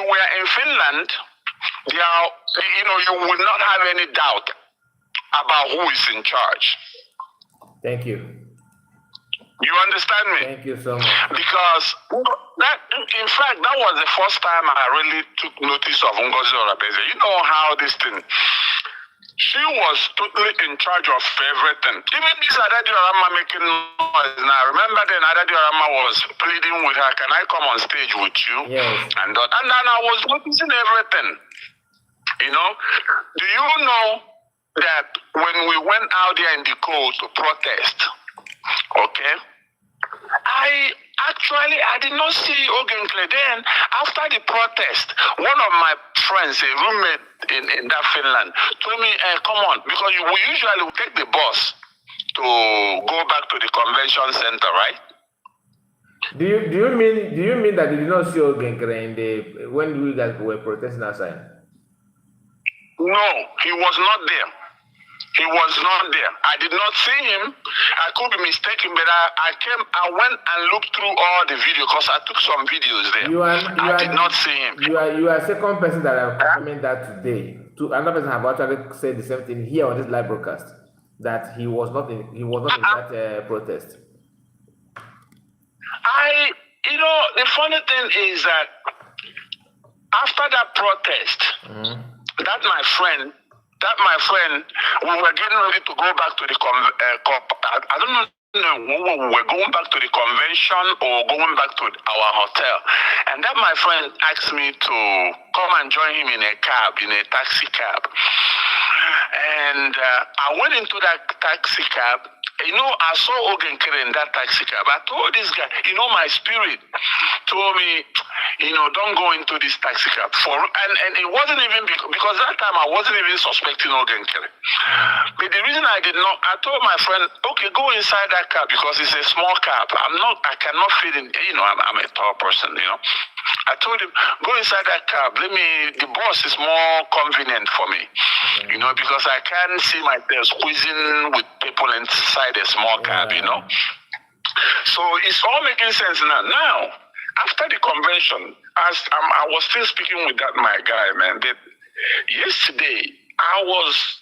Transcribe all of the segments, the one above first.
were in Finland, you will not have any doubt about who is in charge. Thank you. You understand me? Thank you so much. Because in fact, that was the first time I really took notice of Ngozi Orabeze. You know how this thing. She was totally in charge of everything. Even this Adadi Orama making noise now. Remember then Adadi Orama was pleading with her, can I come on stage with you? Yes. And then I was noticing everything. Do you know that when we went out there in the cold to protest, okay, I did not see Nkere. Then after the protest, one of my friends, a roommate in that Finland, told me, come on, because we usually take the bus to go back to the convention center, right? Do you mean that you did not see Nkere when you guys were protesting outside? No, he was not there. He was not there. I did not see him. I could be mistaken, but I went and looked through all the videos because I took some videos there. I did not see him. You are second person that I'm confirming that today. Another person have actually said the same thing here on this live broadcast, that he was not in that protest. The funny thing is that after that protest, that my friend, we were getting ready to go back to the I don't know we were going back to the convention or going back to our hotel. And that my friend asked me to come and join him in a taxi cab. And I went into that taxi cab. I saw Nkere in that taxi cab. I told this guy, my spirit told me, don't go into this taxi cab. And it wasn't even because that time I wasn't even suspecting Nkere. But the reason I did not, I told my friend, okay, go inside that cab because it's a small cab. I cannot fit in, I'm a tall person, I told him, go inside that cab. The bus is more convenient for me, because I can't see myself squeezing with people inside a small cab, So it's all making sense now. Now, after the convention, I was still speaking with that my guy, man. But yesterday, I was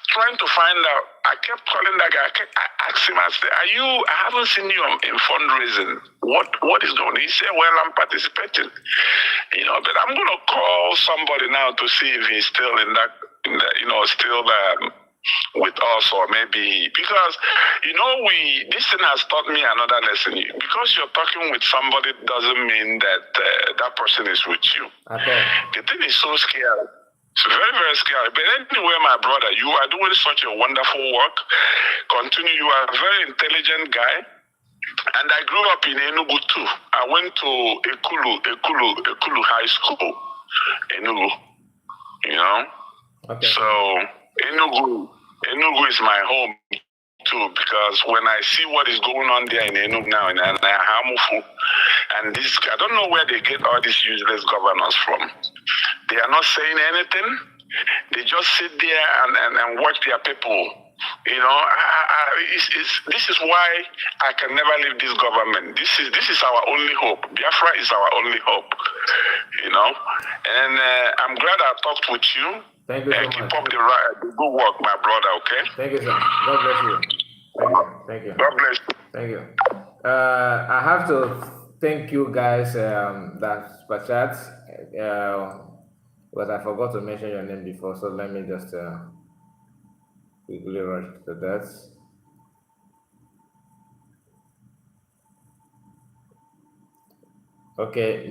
trying to find out. I kept calling that guy. I asked him, I said, I haven't seen you in fundraising. What is going on? He said, well, I'm participating. But I'm going to call somebody now to see if he's still still with us, or maybe, because, this thing has taught me another lesson. Because you're talking with somebody doesn't mean that that person is with you. Okay. The thing is so scary. It's very, very scary. But anyway, my brother, you are doing such a wonderful work. Continue. You are a very intelligent guy. And I grew up in Enugu too. I went to Ekulu High School, Enugu. Okay. So Enugu is my home too, because when I see what is going on there in Enugu now, in Hamufu, and this, I don't know where they get all these useless governors from. They are not saying anything. They just sit there and watch their people. This is why I can never leave this government. This is our only hope. Biafra is our only hope. And I'm glad I talked with you. Thank you so much. Keep up the good work, my brother, okay? Thank you, sir. God bless you. Thank you. God bless you. Thank you. I have to thank you guys, that super chat, but I forgot to mention your name before, so let me just quickly rush to that. Okay,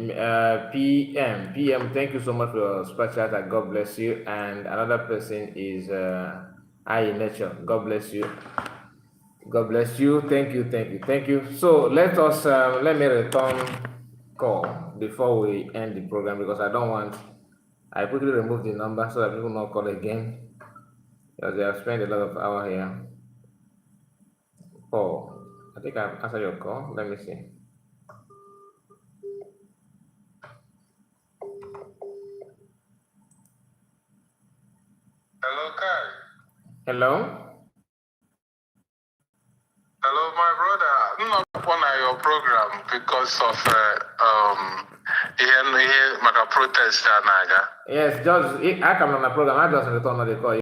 PM, thank you so much for your super chat, and God bless you. And another person is in-Exile. God bless you. God bless you. Thank you. So let me return call before we end the program, because I quickly remove the number so that people don't call again, because they have spent a lot of hours here. Paul, I think I've answered your call. Let me see. Hello, Kai. Hello, My brother. I'm not on your program because of maka protest a na-aga. Yes, just I come on my program. I just return on the call.